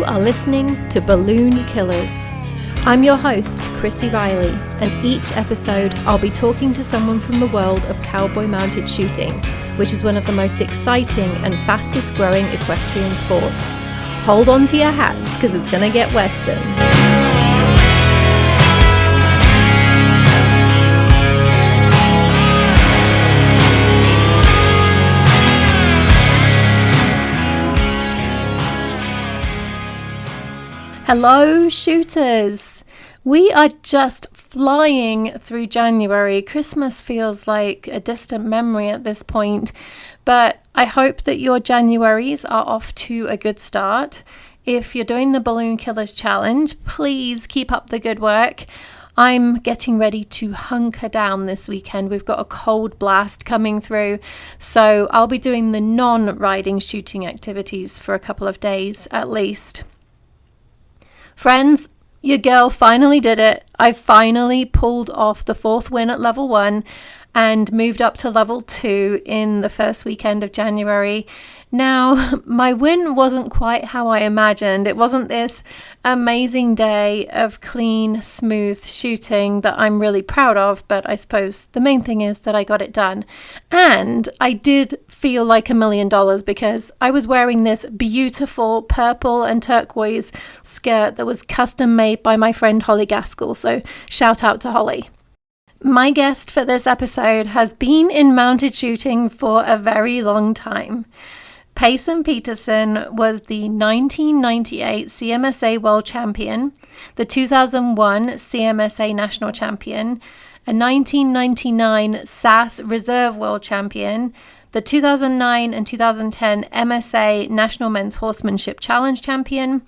You are listening to Balloon Killers. I'm your host, Chrissy Riley, and each episode I'll be talking to someone from the world of cowboy mounted shooting, which is one of the most exciting and fastest growing equestrian sports. Hold on to your hats because it's going to get Western. Hello, shooters! We are just flying through January. Christmas feels like a distant memory at this point, but I hope that your Januaries are off to a good start. If you're doing the Balloon Killers Challenge, please keep up the good work. I'm getting ready to hunker down this weekend. We've got a cold blast coming through, so I'll be doing the non-riding shooting activities for a couple of days at least. Friends, your girl finally did it. I finally pulled off the fourth win at level 1 and moved up to level 2 in the first weekend of January. Now, my win wasn't quite how I imagined. It wasn't this amazing day of clean, smooth shooting that I'm really proud of, but I suppose the main thing is that I got it done. And I did feel like $1 million because I was wearing this beautiful purple and turquoise skirt that was custom made by my friend Holly Gaskell, so shout out to Holly. My guest for this episode has been in mounted shooting for a very long time. Payson Peterson was the 1998 CMSA World Champion, the 2001 CMSA National Champion, a 1999 SAS Reserve World Champion, the 2009 and 2010 MSA National Men's Horsemanship Challenge Champion,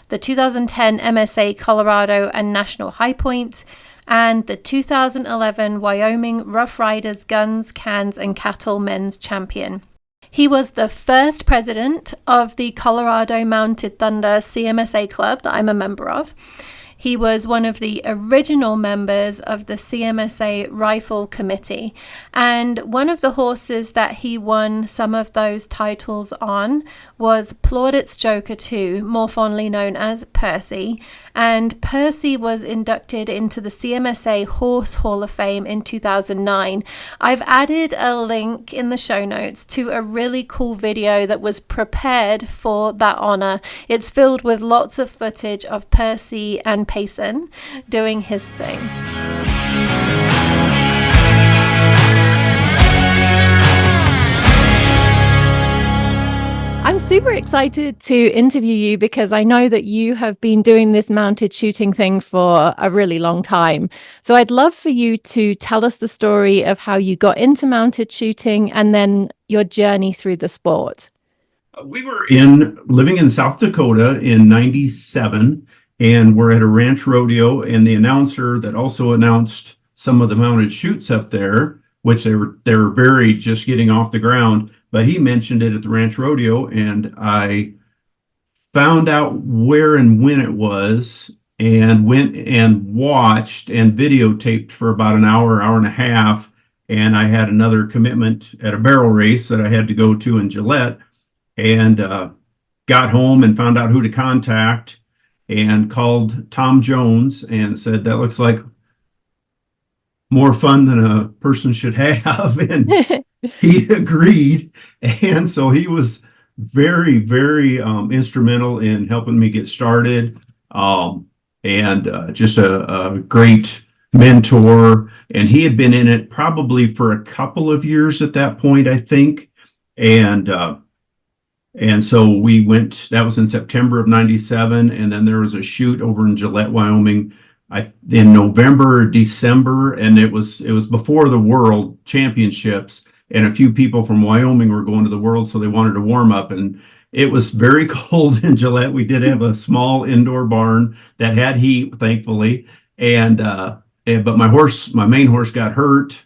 the 2010 MSA Colorado and National High Point, and the 2011 Wyoming Rough Riders Guns, Cans, and Cattle Men's Champion. He was the first president of the Colorado Mounted Thunder CMSA Club that I'm a member of. He was one of the original members of the CMSA Rifle Committee, and one of the horses that he won some of those titles on was Plaudit's Joker 2, more fondly known as Percy, and Percy was inducted into the CMSA Horse Hall of Fame in 2009. I've added a link in the show notes to a really cool video that was prepared for that honor. It's filled with lots of footage of Percy and Payson doing his thing. I'm super excited to interview you because I know that you have been doing this mounted shooting thing for a really long time. So I'd love for you to tell us the story of how you got into mounted shooting and then your journey through the sport. We were living in South Dakota in 97, and we're at a ranch rodeo, and the announcer that also announced some of the mounted shoots up there, which they were very just getting off the ground, but he mentioned it at the ranch rodeo, and I found out where and when it was and went and watched and videotaped for about an hour and a half, and I had another commitment at a barrel race that I had to go to in Gillette, and got home and found out who to contact and called Tom Jones and said, that looks like more fun than a person should have. And he agreed. And so he was very, very instrumental in helping me get started. And just a great mentor. And he had been in it probably for a couple of years at that point, I think. And so we went, that was in September of 97. And then there was a shoot over in Gillette, Wyoming, in November or December. And it was before the World Championships. And a few people from Wyoming were going to the World, so they wanted to warm up. And it was very cold in Gillette. We did have a small indoor barn that had heat, thankfully. But my main horse got hurt.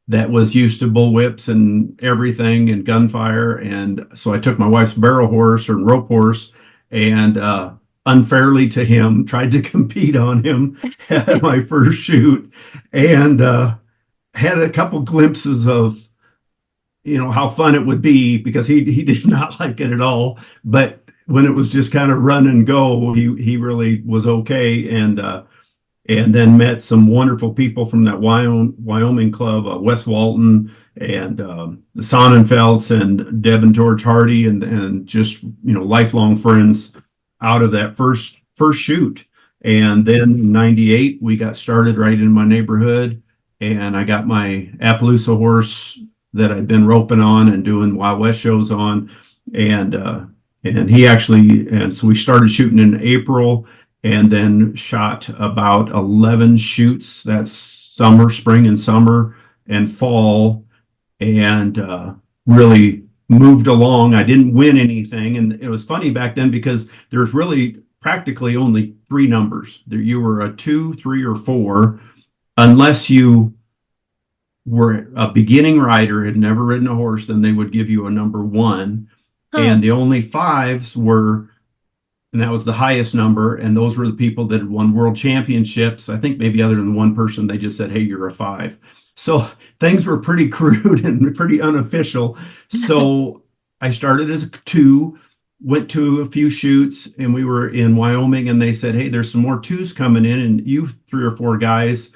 That was used to bullwhips and everything and gunfire. And so I took my wife's barrel horse or rope horse and unfairly to him, tried to compete on him at my first shoot, and had a couple glimpses of, how fun it would be, because he did not like it at all. But when it was just kind of run and go, he really was okay. And then met some wonderful people from that Wyoming club, Wes Walton and the Sonnenfelds and Deb and George Hardy, and just lifelong friends out of that first shoot. And then in '98 we got started right in my neighborhood, and I got my Appaloosa horse that I'd been roping on and doing Wild West shows on, and and so we started shooting in April and then shot about 11 shoots that summer, spring and summer and fall, and really moved along. I didn't win anything. And it was funny back then because there's really practically only three numbers. You were a 2, 3, or 4, unless you were a beginning rider, had never ridden a horse, then they would give you a number 1. And the only 5s were, and that was the highest number, and those were the people that had won world championships. I think maybe other than one person, they just said, hey, you're a 5. So things were pretty crude and pretty unofficial. So I started as a 2, went to a few shoots, and we were in Wyoming, and they said, hey, there's some more 2s coming in, and you 3 or 4 guys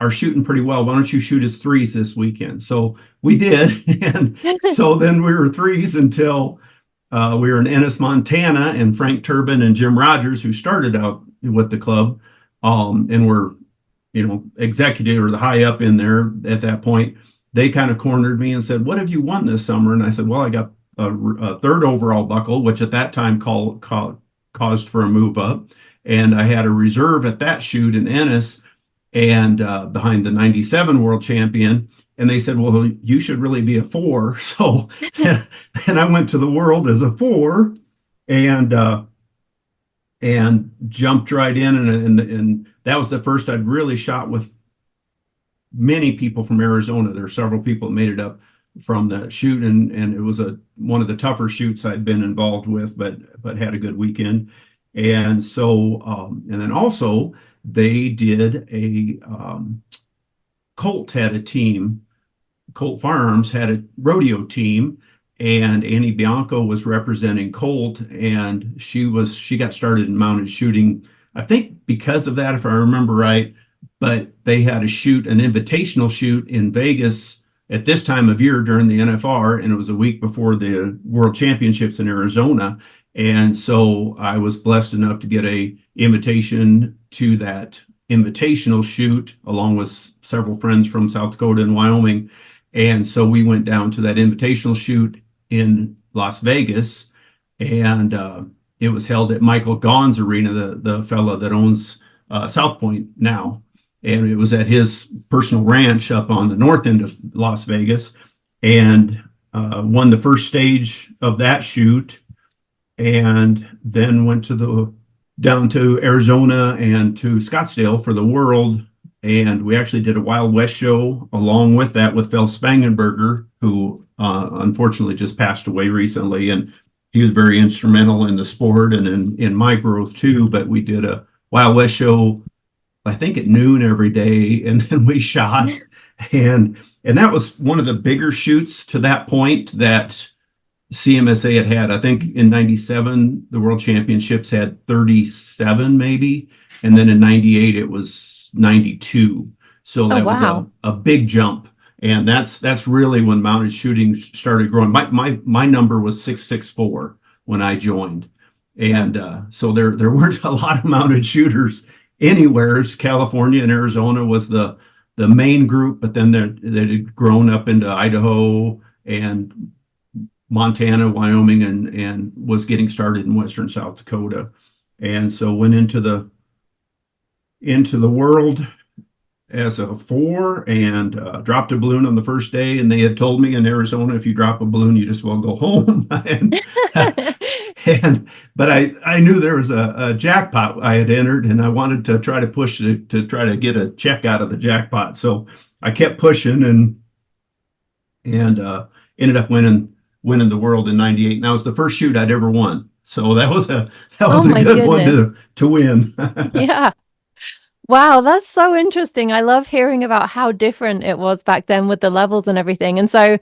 are shooting pretty well. Why don't you shoot as 3s this weekend? So we did. And so then we were 3s until we were in Ennis, Montana, and Frank Turbin and Jim Rogers, who started out with the club, and were, executive or the high up in there at that point. They kind of cornered me and said, what have you won this summer? And I said, well, I got a 3rd overall buckle, which at that time caused for a move up. And I had a reserve at that shoot in Ennis, and behind the '97 world champion. And they said, well, you should really be a 4. So, and I went to the world as a 4, and jumped right in. And that was the first I'd really shot with many people from Arizona. There were several people that made it up from that shoot. And it was one of the tougher shoots I'd been involved with, but had a good weekend. And so, and then also they did Colt had a team. Colt Farms had a rodeo team, and Annie Bianco was representing Colt, and she got started in mounted shooting, I think because of that, if I remember right. But they had an invitational shoot in Vegas at this time of year during the NFR, and it was a week before the World Championships in Arizona. And so I was blessed enough to get a invitation to that invitational shoot along with several friends from South Dakota and Wyoming. And so we went down to that invitational shoot in Las Vegas, and it was held at Michael Gaughan's arena, the fellow that owns South Point now. And it was at his personal ranch up on the north end of Las Vegas, and won the first stage of that shoot, and then went down to Arizona and to Scottsdale for the World. And we actually did a Wild West show along with that with Phil Spangenberger, who unfortunately just passed away recently. And he was very instrumental in the sport and in my growth too. But we did a Wild West show, I think at noon every day, and then we shot. And that was one of the bigger shoots to that point that CMSA had. I think in '97, the World Championships had 37 maybe. And then in '98, it was 92. So that was a big jump. And that's really when mounted shooting started growing. My number was 664 when I joined. And so there weren't a lot of mounted shooters anywhere. California and Arizona was the main group, but then they had grown up into Idaho and Montana, Wyoming, and was getting started in western South Dakota. And so went into the world as a 4, and dropped a balloon on the first day. And they had told me in Arizona, if you drop a balloon, you just well go home. But I knew there was a jackpot I had entered, and I wanted to try to push to try to get a check out of the jackpot. So I kept pushing and ended up winning the world in '98. And that was the first shoot I'd ever won. So that was a good one to win. Yeah. Wow, that's so interesting. I love hearing about how different it was back then with the levels and everything. And so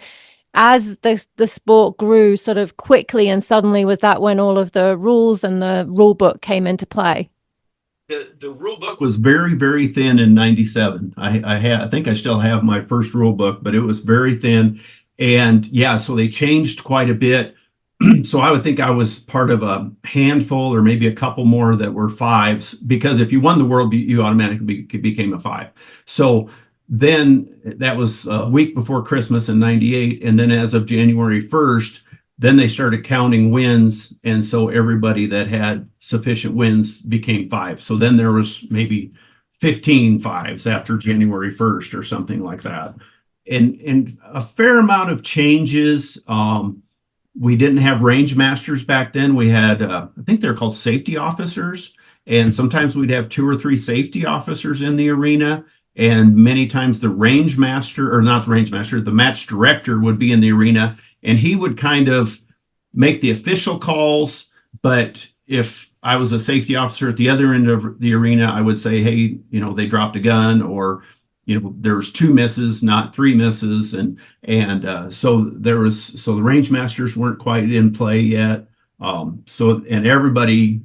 as the sport grew sort of quickly and suddenly, was that when all of the rules and the rule book came into play? The rule book was very, very thin in 97. I think I still have my first rule book, but it was very thin. And yeah, so they changed quite a bit. So I would think I was part of a handful or maybe a couple more that were fives, because if you won the world, you automatically became a five. So then that was a week before Christmas in 98. And then as of January 1st, then they started counting wins. And so everybody that had sufficient wins became five. So then there was maybe 15 fives after January 1st or something like that. And a fair amount of changes. We didn't have range masters back then. We had, I think they're called safety officers. And sometimes we'd have 2 or 3 safety officers in the arena. And many times the range master, or not the range master, the match director would be in the arena, and he would kind of make the official calls. But if I was a safety officer at the other end of the arena, I would say, hey, they dropped a gun, or, there was 2 misses, not 3 misses. So the range masters weren't quite in play yet. And everybody,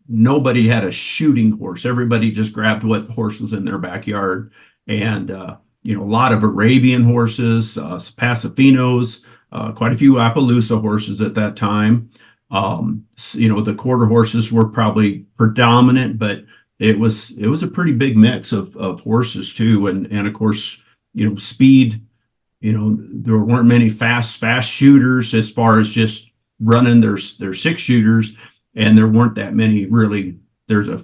nobody had a shooting horse. Everybody just grabbed what horse was in their backyard. And, a lot of Arabian horses, Pasafinos, quite a few Appaloosa horses at that time. The quarter horses were probably predominant, but it was a pretty big mix of horses too. And of course, speed, there weren't many fast shooters as far as just running their 6-shooters. And there weren't that many really. There's a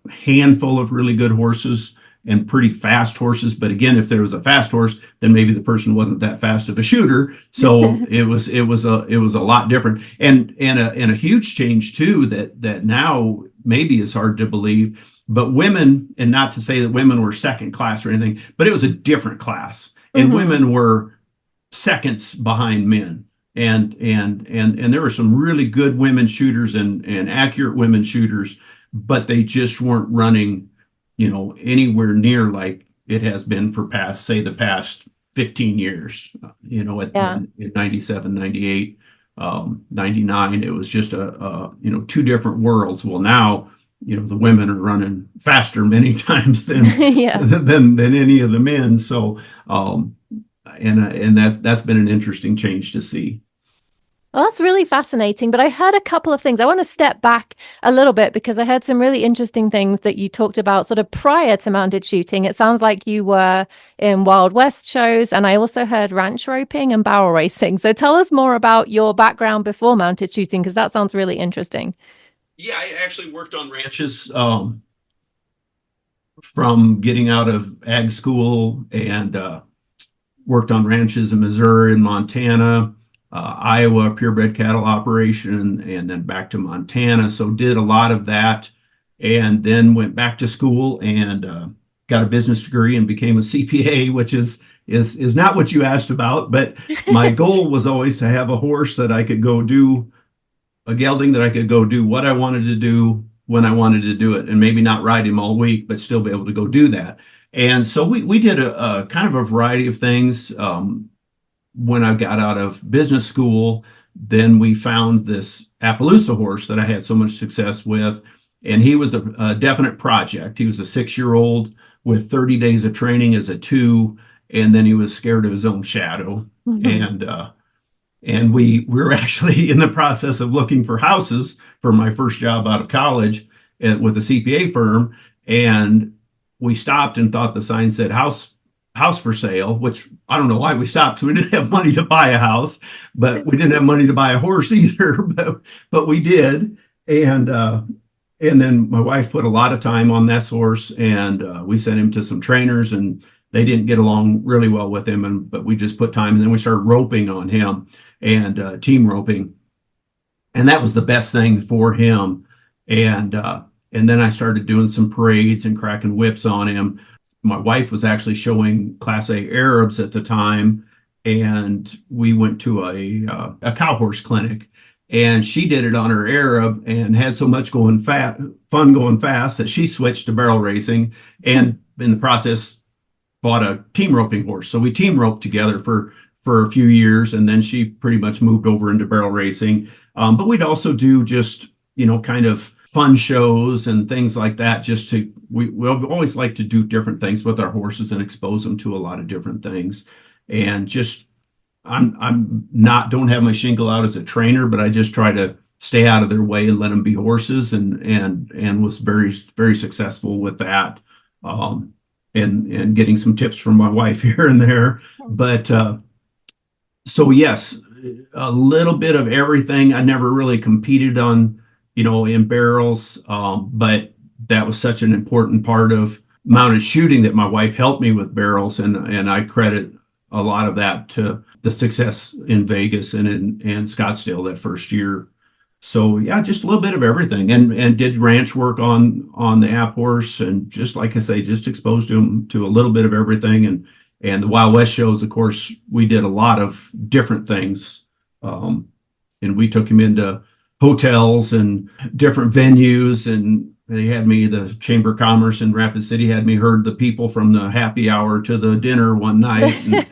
handful of really good horses and pretty fast horses. But again, if there was a fast horse, then maybe the person wasn't that fast of a shooter. So it was a lot different. And a huge change too, that now maybe is hard to believe, but women, and not to say that women were second class or anything, but it was a different class, and women were seconds behind men. And there were some really good women shooters and accurate women shooters, but they just weren't running, anywhere near like it has been for the past 15 years, in 97, 98, 99. It was just 2 different worlds. Well, now, the women are running faster many times than than any of the men. So, and that's been an interesting change to see. Well, that's really fascinating. But I heard a couple of things. I want to step back a little bit because I heard some really interesting things that you talked about sort of prior to mounted shooting. It sounds like you were in Wild West shows, and I also heard ranch roping and barrel racing. So tell us more about your background before mounted shooting, because that sounds really interesting. Yeah, I actually worked on ranches from getting out of ag school, and worked on ranches in Missouri and Montana, Iowa, purebred cattle operation, and then back to Montana. So did a lot of that, and then went back to school and got a business degree and became a CPA, which is not what you asked about. But my goal was always to have a horse that I could go do a gelding, that I could go do what I wanted to do when I wanted to do it, and maybe not ride him all week, but still be able to go do that. And so we did a kind of a variety of things. When I got out of business school, then we found this Appaloosa horse that I had so much success with. And he was a definite project. He was a 6-year-old with 30 days of training as a 2. And then he was scared of his own shadow. And we were actually in the process of looking for houses for my first job out of college with a CPA firm. And we stopped and thought the sign said house for sale, which I don't know why we stopped. So we didn't have money to buy a house, but we didn't have money to buy a horse either, but we did. And then my wife put a lot of time on that horse, and we sent him to some trainers, and they didn't get along really well with him. But we just put time, and then we started roping on him, and team roping. And that was the best thing for him. And then I started doing some parades and cracking whips on him. My wife was actually showing Class A Arabs at the time, and we went to a cow horse clinic, and she did it on her Arab and had so much fun going fast that she switched to barrel racing, and in the process bought a team roping horse. So we team roped together for for a few years, and then she pretty much moved over into barrel racing. But we'd also do just, kind of fun shows and things like that. We always like to do different things with our horses and expose them to a lot of different things. And just, I'm not, don't have my shingle out as a trainer, but I just try to stay out of their way and let them be horses, and was very, very successful with that. And getting some tips from my wife here and there. But so yes, a little bit of everything. I never really competed on, in barrels, but that was such an important part of mounted shooting that my wife helped me with barrels, and I credit a lot of that to the success in Vegas and in Scottsdale that first year. So yeah, just a little bit of everything, and did ranch work on the app horse, and just like I say, just exposed him to a little bit of everything. And the Wild West shows, of course, we did a lot of different things, and we took him into hotels and different venues, and they had me, the Chamber of Commerce in Rapid City had me herd the people from the happy hour to the dinner one night, and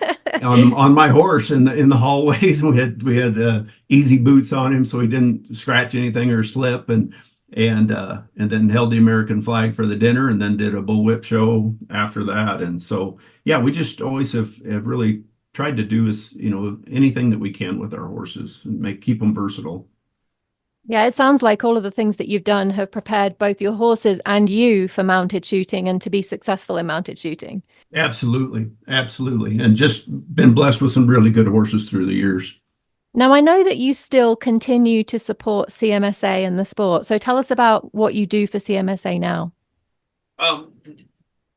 on my horse in the hallways. We had easy boots on him so he didn't scratch anything or slip, and then held the American flag for the dinner, and then did a bullwhip show after that. And so yeah, we just always have really tried to do anything that we can with our horses and keep them versatile. Yeah, it sounds like all of the things that you've done have prepared both your horses and you for mounted shooting and to be successful in mounted shooting. Absolutely. Absolutely. And just been blessed with some really good horses through the years. Now, I know that you still continue to support CMSA and the sport. So tell us about what you do for CMSA now.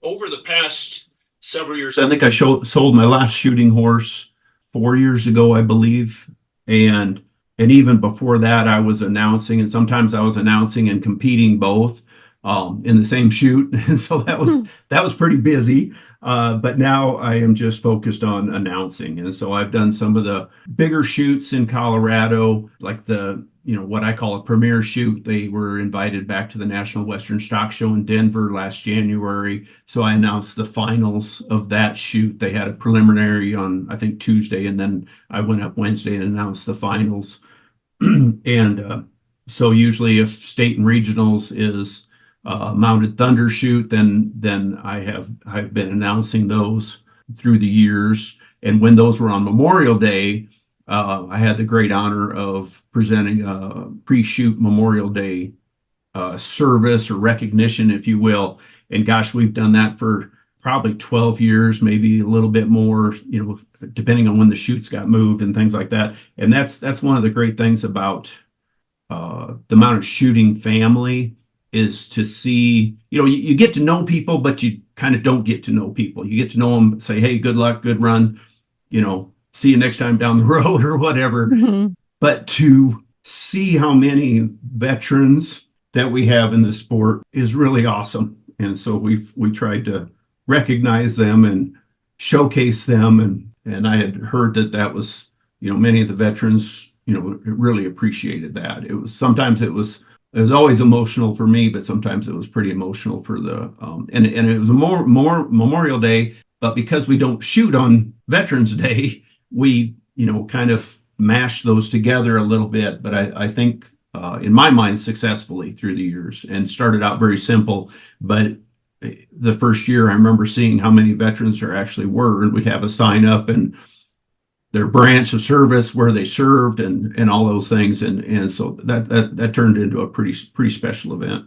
Over the past several years, I think I sold my last shooting horse 4 years ago, I believe. And even before that, I was announcing, and sometimes I was announcing and competing both in the same shoot. And so that was pretty busy. But now I am just focused on announcing. And so I've done some of the bigger shoots in Colorado, like what I call a premier shoot. They were invited back to the National Western Stock Show in Denver last January. So I announced the finals of that shoot. They had a preliminary on, I think, Tuesday, and then I went up Wednesday and announced the finals. And so usually if state and regionals is Mounted Thunder shoot, then I've been announcing those through the years. And when those were on Memorial Day, I had the great honor of presenting a pre-shoot Memorial Day service or recognition, if you will. And gosh, we've done that for probably 12 years, maybe a little bit more, depending on when the shoots got moved and things like that. And that's one of the great things about the mounted shooting family, is to see, you get to know people, but you kind of don't get to know people. You get to know them, say, hey, good luck, good run, see you next time down the road or whatever. Mm-hmm. But to see how many veterans that we have in the sport is really awesome. And so we tried to recognize them and showcase them. And I had heard that was, many of the veterans, really appreciated that. It was always emotional for me, but sometimes it was pretty emotional for and it was more Memorial Day, but because we don't shoot on Veterans Day, we, kind of mash those together a little bit. But I think, in my mind, successfully through the years, and started out very simple. But the first year, I remember seeing how many veterans there actually were, and we'd have a sign up and their branch of service where they served and all those things. And so that turned into a pretty special event.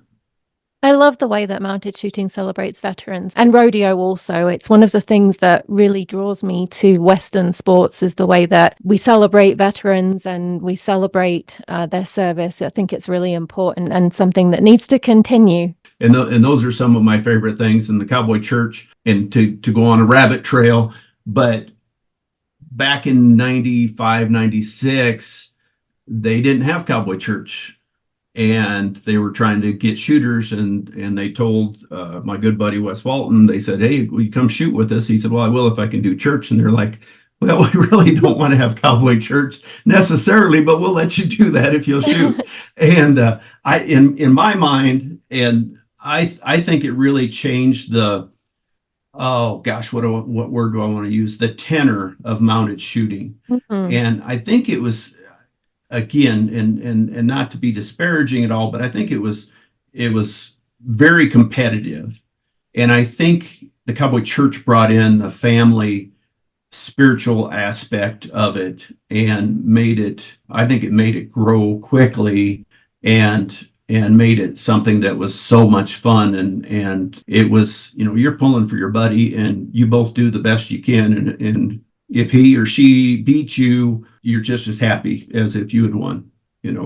I love the way that mounted shooting celebrates veterans, and rodeo also. It's one of the things that really draws me to Western sports, is the way that we celebrate veterans and we celebrate their service. I think it's really important and something that needs to continue. And those are some of my favorite things in the Cowboy Church, and to go on a rabbit trail. But back in 95, 96, they didn't have Cowboy Church. And they were trying to get shooters, and they told my good buddy Wes Walton, they said, hey, will you come shoot with us? He said, well, I will if I can do church. And they're like, well, we really don't want to have Cowboy Church necessarily, but we'll let you do that if you'll shoot. And in my mind, and I think it really changed the oh gosh, what word do I want to use? The tenor of mounted shooting. Mhm. And I think it was, again, and not to be disparaging at all, but I think it was very competitive. And I think the Cowboy Church brought in a family spiritual aspect of it and I think it made it grow quickly and made it something that was so much fun. And it was, you're pulling for your buddy and you both do the best you can. And if he or she beats you, you're just as happy as if you had won.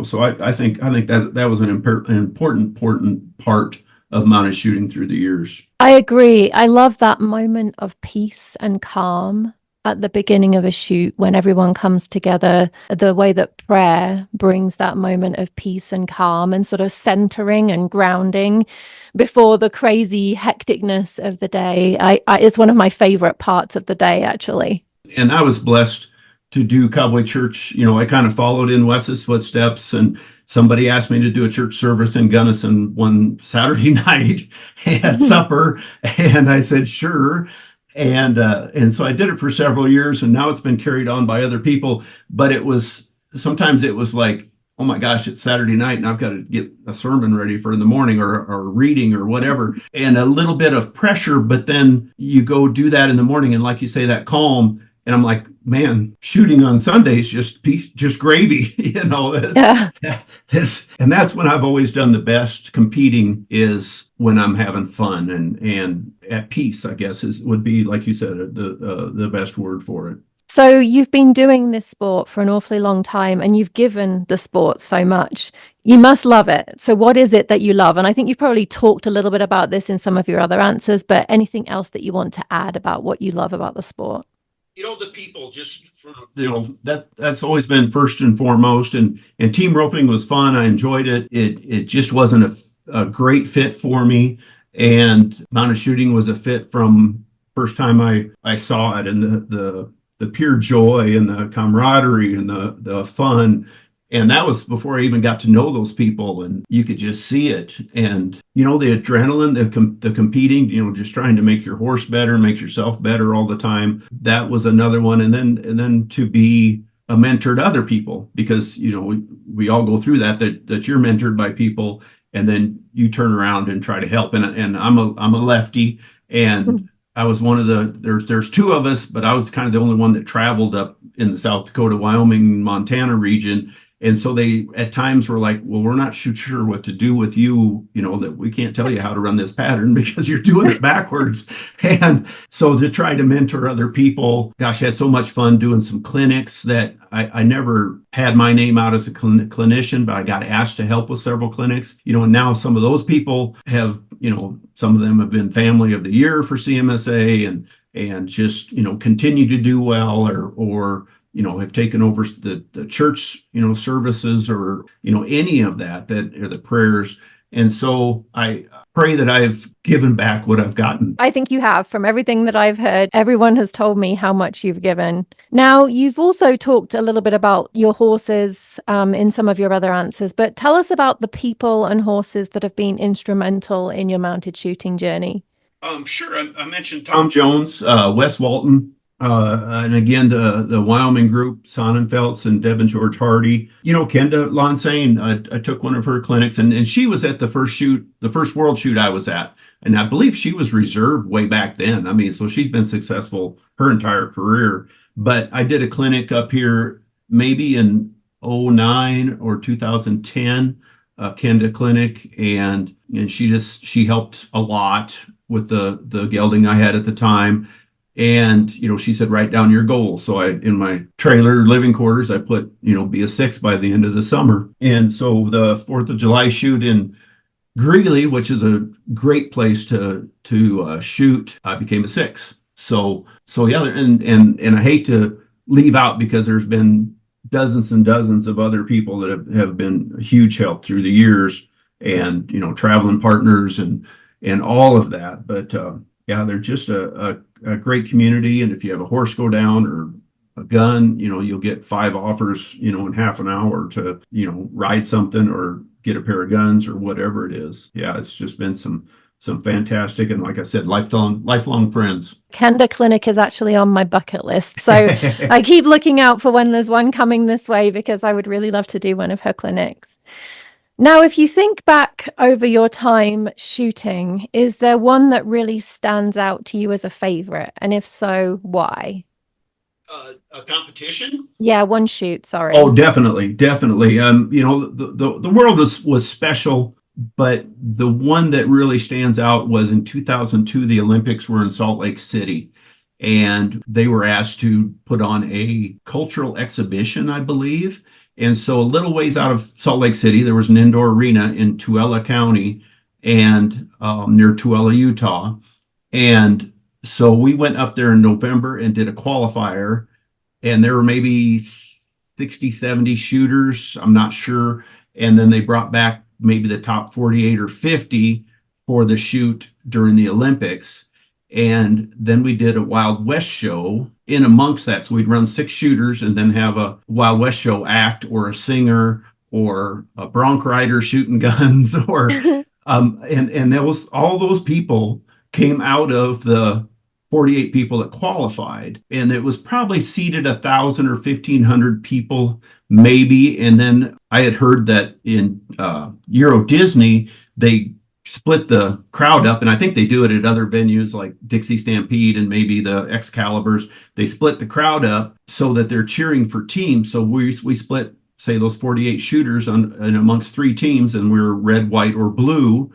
So I think that was an important part of mounted shooting through the years. I agree. I love that moment of peace and calm at the beginning of a shoot when everyone comes together, the way that prayer brings that moment of peace and calm and sort of centering and grounding before the crazy hecticness of the day. It's one of my favorite parts of the day, actually. And I was blessed to do Cowboy Church. I kind of followed in Wes's footsteps, and somebody asked me to do a church service in Gunnison one Saturday night at supper, and I said sure. And so I did it for several years, and now it's been carried on by other people. But sometimes it was like, oh my gosh, it's Saturday night and I've got to get a sermon ready for in the morning or reading or whatever, and a little bit of pressure. But then you go do that in the morning, and like you say, that calm. And I'm like, man, shooting on Sundays, just gravy, Yeah. And that's when I've always done the best competing, is when I'm having fun and at peace, I guess would be, like you said, the best word for it. So you've been doing this sport for an awfully long time and you've given the sport so much. You must love it. So what is it that you love? And I think you've probably talked a little bit about this in some of your other answers, but anything else that you want to add about what you love about the sport? The people, just that's always been first and foremost. And team roping was fun. I enjoyed it. It just wasn't a great fit for me. And mounted shooting was a fit from first time I saw it, and the pure joy and the camaraderie and the fun. And that was before I even got to know those people, and you could just see it. And, the adrenaline, the competing, just trying to make your horse better, make yourself better all the time. That was another one. And then to be a mentor to other people, because, we all go through that you're mentored by people, and then you turn around and try to help. And I'm a lefty, and I was one of there's two of us, but I was kind of the only one that traveled up in the South Dakota, Wyoming, Montana region. And so they at times were like, well, we're not sure what to do with you, that we can't tell you how to run this pattern because you're doing it backwards. And so to try to mentor other people, gosh, I had so much fun doing some clinics that I never had my name out as a clinician, but I got asked to help with several clinics, and now some of those people have, some of them have been Family of the Year for CMSA and just, continue to do well or have taken over the church, services or, any of that are the prayers. And so I pray that I've given back what I've gotten. I think you have. From everything that I've heard, everyone has told me how much you've given. Now, you've also talked a little bit about your horses in some of your other answers, but tell us about the people and horses that have been instrumental in your mounted shooting journey. Sure. I mentioned Tom Jones, Wes Walton, and again, the Wyoming group, Sonnenfelds and Deb and George Hardy. Kenda Lonsane, I took one of her clinics, and she was at the first world shoot I was at. And I believe she was reserved way back then. I mean, so she's been successful her entire career. But I did a clinic up here maybe in '09 or 2010, Kenda clinic, and she helped a lot with the gelding I had at the time. And, she said, write down your goals. So in my trailer living quarters, I put, be a 6 by the end of the summer. And so the 4th of July shoot in Greeley, which is a great place to shoot, I became a 6. So yeah, and I hate to leave out, because there's been dozens and dozens of other people that have been a huge help through the years, and, traveling partners and all of that. But yeah, they're just a great community. And if you have a horse go down or a gun, you'll get 5 offers, in half an hour to, ride something or get a pair of guns or whatever it is. Yeah, it's just been some some fantastic, and like I said, lifelong friends. Kenda Clinic is actually on my bucket list. So I keep looking out for when there's one coming this way because I would really love to do one of her clinics. Now, if you think back over your time shooting, is there one that really stands out to you as a favorite? And if so, why? A competition? Yeah, one shoot, sorry. Oh, definitely. The world was special, but the one that really stands out was in 2002, the Olympics were in Salt Lake City, and they were asked to put on a cultural exhibition, I believe. And so a little ways out of Salt Lake City, there was an indoor arena in Tooele County and near Tooele, Utah. And so we went up there in November and did a qualifier, and there were maybe 60, 70 shooters. I'm not sure. And then they brought back maybe the top 48 or 50 for the shoot during the Olympics. And then we did a Wild West show in amongst that. So we'd run 6 shooters and then have a Wild West show act or a singer or a bronc rider shooting guns or and that was all those people came out of the 48 people that qualified, and it was probably seated 1,000 or 1,500 people maybe. And then I had heard that in Euro Disney they split the crowd up, and I think they do it at other venues like Dixie Stampede and maybe the Excaliburs. They split the crowd up so that they're cheering for teams. So we split, say, those 48 shooters and amongst 3 teams, and we're red, white, or blue.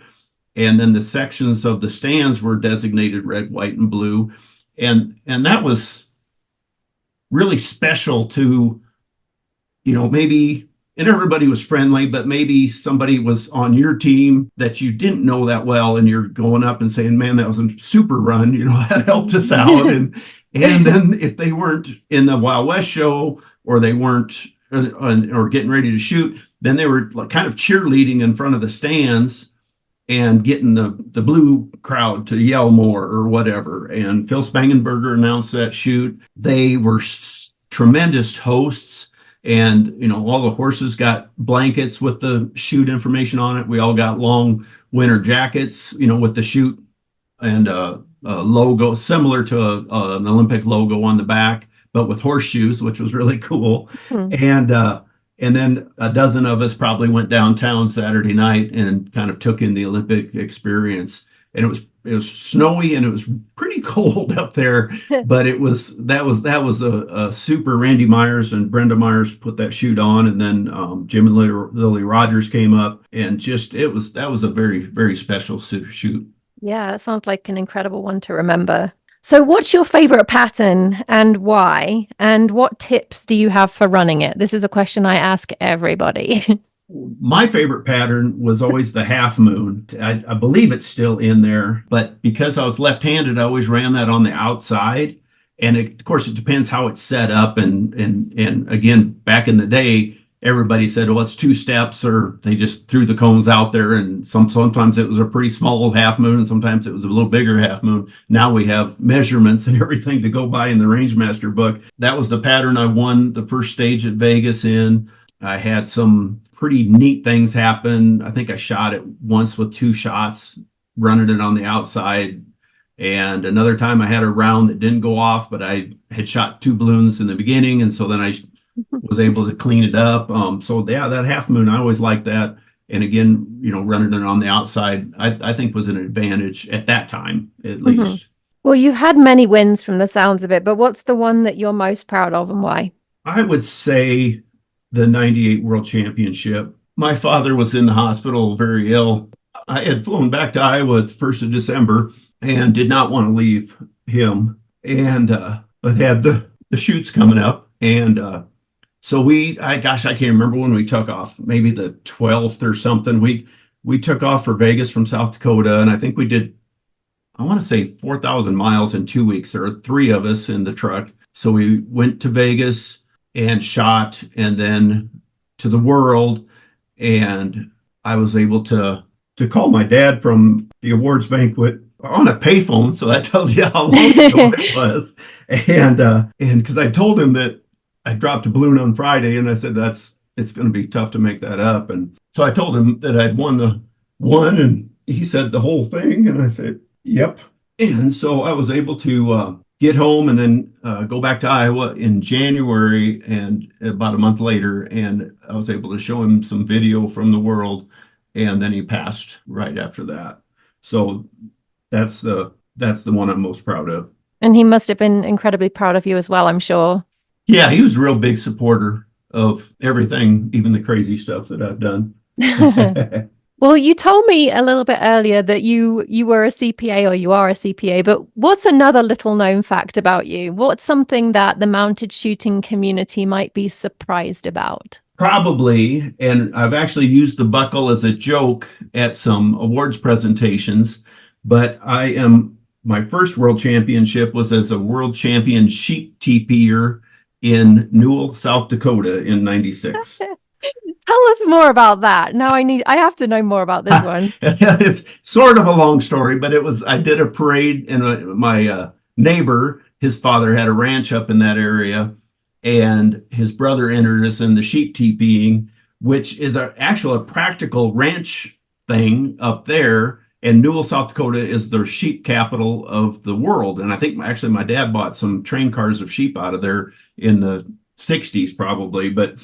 And then the sections of the stands were designated red, white, and blue. And that was really special to, maybe, and everybody was friendly, but maybe somebody was on your team that you didn't know that well, and you're going up and saying, man, that was a super run, that helped us out. And then if they weren't in the Wild West show, or they weren't or getting ready to shoot, then they were kind of cheerleading in front of the stands and getting the blue crowd to yell more or whatever. And Phil Spangenberger announced that shoot. They were tremendous hosts, and all the horses got blankets with the shoot information on it. We all got long winter jackets, with the shoot and a logo similar to an Olympic logo on the back, but with horseshoes, which was really cool. And then a dozen of us probably went downtown Saturday night and kind of took in the Olympic experience. And it was snowy and it was pretty cold up there, but that was a super. Randy Myers and Brenda Myers put that shoot on, and then Jim and Lily Rogers came up, and that was a very, very special shoot. Yeah, it sounds like an incredible one to remember. So what's your favorite pattern and why? And what tips do you have for running it? This is a question I ask everybody. My favorite pattern was always the half moon. I believe it's still in there, but because I was left-handed, I always ran that on the outside. And of course, it depends how it's set up. And again, back in the day, everybody said, well, it's 2 steps, or they just threw the cones out there. And sometimes it was a pretty small half moon, and sometimes it was a little bigger half moon. Now we have measurements and everything to go by in the Rangemaster book. That was the pattern I won the first stage at Vegas in. I had some pretty neat things happen. I think I shot it once with 2 shots, running it on the outside. And another time I had a round that didn't go off, but I had shot 2 balloons in the beginning. And so then I was able to clean it up. So yeah, that half moon, I always liked that. And again, running it on the outside, I think was an advantage at that time, at least. Well, you've had many wins from the sounds of it, but what's the one that you're most proud of and why? I would say the 98 World Championship. My father was in the hospital very ill. I had flown back to Iowa the 1st of December and did not want to leave him, and but had the shoots coming up. And so I can't remember when we took off, maybe the 12th or something. We took off for Vegas from South Dakota, and I think we did, I want to say 4,000 miles in 2 weeks. There are 3 of us in the truck. So we went to Vegas and shot, and then to the World. And I was able to call my dad from the awards banquet on a payphone. So that tells you how long ago it was. And because I told him that I dropped a balloon on Friday, and I said, it's going to be tough to make that up. And so I told him that I'd won the one, and he said, the whole thing? And I said, yep. And so I was able to get home and then go back to Iowa in January, and about a month later, and I was able to show him some video from the world, and then he passed right after that. So that's the one I'm most proud of. And he must have been incredibly proud of you as well, I'm sure. Yeah, he was a real big supporter of everything, even the crazy stuff that I've done. Well, you told me a little bit earlier that you were a CPA, or you are a CPA, but what's another little known fact about you? What's something that the mounted shooting community might be surprised about? Probably, and I've actually used the buckle as a joke at some awards presentations, but my first world championship was as a world champion sheep TPer in Newell, South Dakota in 96. Tell us more about that. Now I have to know more about this one. It's sort of a long story, but I did a parade, and my neighbor, his father had a ranch up in that area, and his brother entered us in the sheep teepeeing, which is actually a practical ranch thing up there. And Newell, South Dakota is the sheep capital of the world. And I think actually my dad bought some train cars of sheep out of there in the 60s probably, but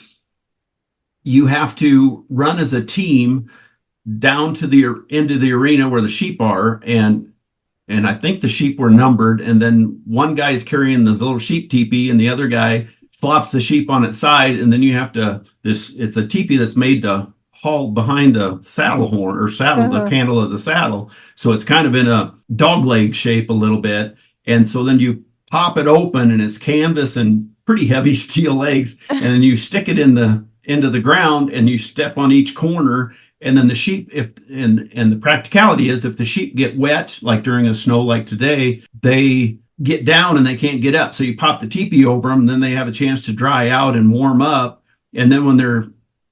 you have to run as a team down to the into the arena where the sheep are, and I think the sheep were numbered, and then one guy is carrying the little sheep teepee and the other guy flops the sheep on its side, and then you have to it's a teepee that's made to haul behind a saddle horn or saddle, the handle of the saddle, so it's kind of in a dog leg shape a little bit, and so then you pop it open and it's canvas and pretty heavy steel legs, and then you stick it into the ground and you step on each corner, and then the sheep, and the practicality is if the sheep get wet, like during a snow like today, they get down and they can't get up. So you pop the teepee over them, then they have a chance to dry out and warm up. And then when they're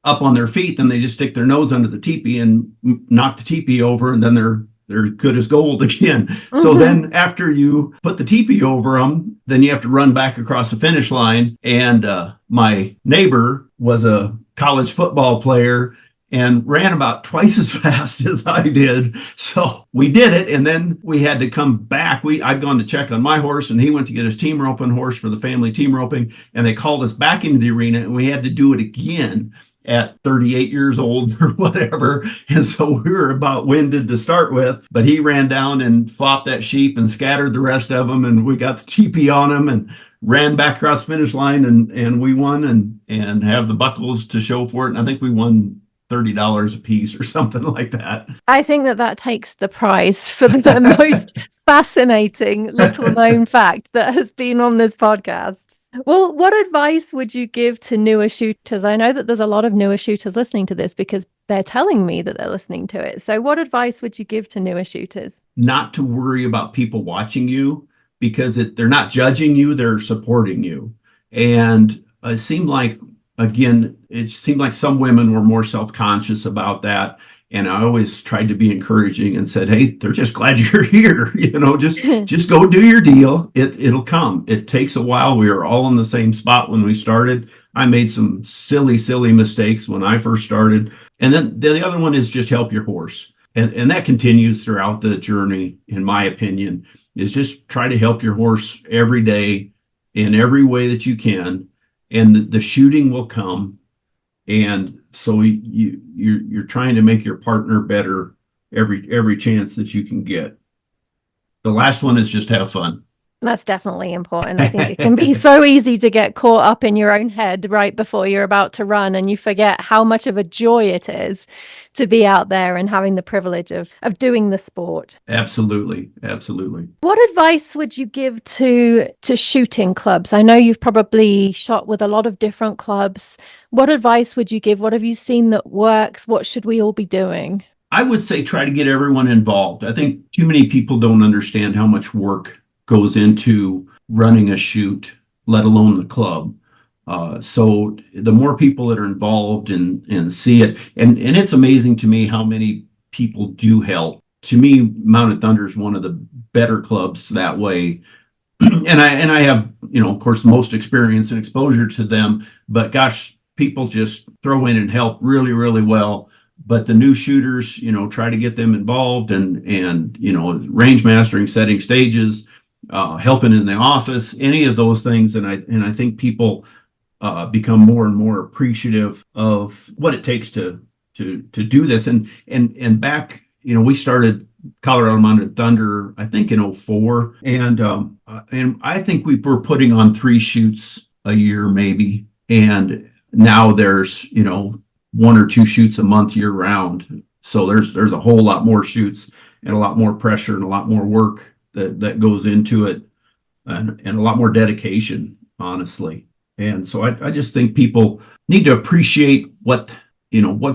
up on their feet, then they just stick their nose under the teepee and knock the teepee over, and then they're good as gold again. Mm-hmm. So then after you put the teepee over them, then you have to run back across the finish line. And my neighbor was a college football player and ran about twice as fast as I did. So we did it, and then we had to come back. I'd gone to check on my horse, and he went to get his team roping horse for the family team roping, and they called us back into the arena, and we had to do it again at 38 years old or whatever. And so we were about winded to start with, but he ran down and flopped that sheep and scattered the rest of them, and we got the teepee on him and ran back across the finish line, and we won and have the buckles to show for it. And I think we won $30 a piece or something like that. I think that takes the prize for the most fascinating little known fact that has been on this podcast. Well, what advice would you give to newer shooters? I know that there's a lot of newer shooters listening to this because they're telling me that they're listening to it. So what advice would you give to newer shooters? Not to worry about people watching you, because they're not judging you, they're supporting you. And it seemed like some women were more self-conscious about that. And I always tried to be encouraging and said, hey, they're just glad you're here. Just go do your deal. It'll come. It takes a while. We were all in the same spot when we started. I made some silly mistakes when I first started. And then the other one is just help your horse. And that continues throughout the journey, in my opinion, is just try to help your horse every day in every way that you can. And the shooting will come. And so you're trying to make your partner better every chance that you can get. The last one is just have fun. That's definitely important. I think it can be so easy to get caught up in your own head right before you're about to run, and you forget how much of a joy it is to be out there and having the privilege of doing the sport. Absolutely. What advice would you give to shooting clubs? I know you've probably shot with a lot of different clubs. What advice would you give? What have you seen that works? What should we all be doing? I would say try to get everyone involved. I think too many people don't understand how much work goes into running a shoot, let alone the club. So the more people that are involved and see it, and it's amazing to me how many people do help. To me, Mounted Thunder is one of the better clubs that way. and I have, of course, the most experience and exposure to them, but gosh, people just throw in and help really, really well. but the new shooters, try to get them involved and range mastering, setting stages, helping in the office, any of those things. And I think people become more and more appreciative of what it takes to do this. And back, we started Colorado Mounted Thunder, I think in 2004. And I think we were putting on 3 shoots a year, maybe. And now there's, 1 or 2 shoots a month year round. So there's a whole lot more shoots and a lot more pressure and a lot more work that goes into it, and a lot more dedication, honestly. And so I just think people need to appreciate what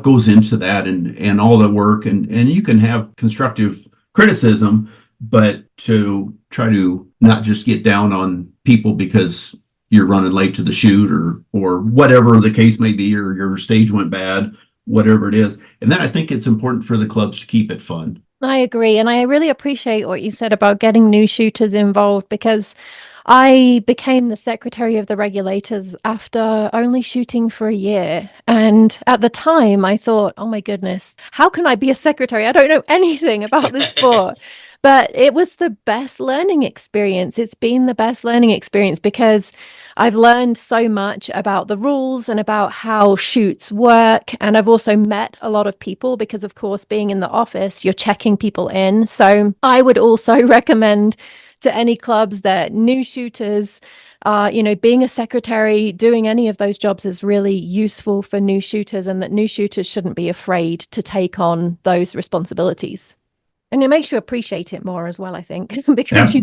goes into that and all the work, and you can have constructive criticism, but to try to not just get down on people because you're running late to the shoot or whatever the case may be, or your stage went bad, whatever it is. And then I think it's important for the clubs to keep it fun. I agree. And I really appreciate what you said about getting new shooters involved, because I became the secretary of the regulators after only shooting for a year. And at the time I thought, oh my goodness, how can I be a secretary? I don't know anything about this sport. But it was the best learning experience. It's been the best learning experience because I've learned so much about the rules and about how shoots work. And I've also met a lot of people because, of course, being in the office, you're checking people in. So I would also recommend to any clubs that new shooters, being a secretary, doing any of those jobs is really useful for new shooters, and that new shooters shouldn't be afraid to take on those responsibilities. And it makes you appreciate it more as well, I think, because you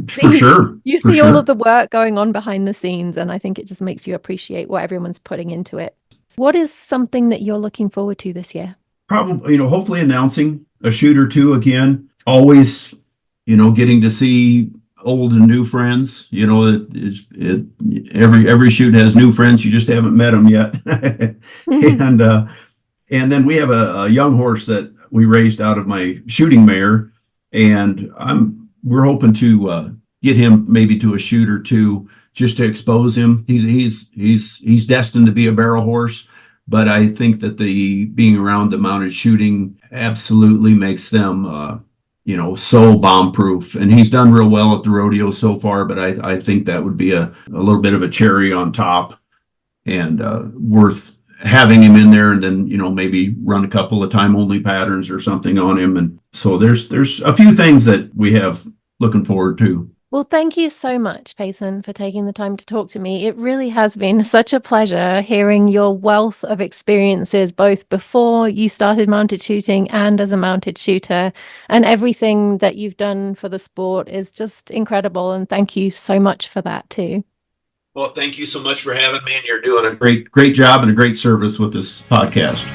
see all of the work going on behind the scenes. And I think it just makes you appreciate what everyone's putting into it. What is something that you're looking forward to this year? Probably, hopefully announcing a shoot or two again. Always, getting to see old and new friends. Every shoot has new friends. You just haven't met them yet. And then we have a young horse that we raised out of my shooting mare, and we're hoping to get him maybe to a shoot or two just to expose him. He's destined to be a barrel horse, but I think that the being around the mounted shooting absolutely makes them so bomb proof. And he's done real well at the rodeo so far, but I think that would be a little bit of a cherry on top, and worth having him in there, and then maybe run a couple of time only patterns or something on him. And so there's a few things that we have looking forward to. Well, thank you so much, Payson, for taking the time to talk to me. It really has been such a pleasure hearing your wealth of experiences, both before you started mounted shooting and as a mounted shooter. And everything that you've done for the sport is just incredible. And thank you so much for that too. Well, thank you so much for having me, and you're doing a great job and a great service with this podcast.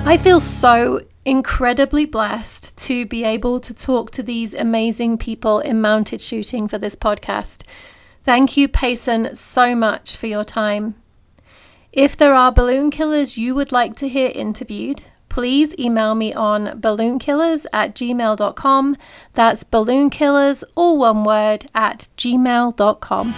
I feel so incredibly blessed to be able to talk to these amazing people in mounted shooting for this podcast. Thank you, Payson, so much for your time. If there are balloon killers you would like to hear interviewed, please email me on balloonkillers@gmail.com. That's balloonkillers, all one word, @gmail.com.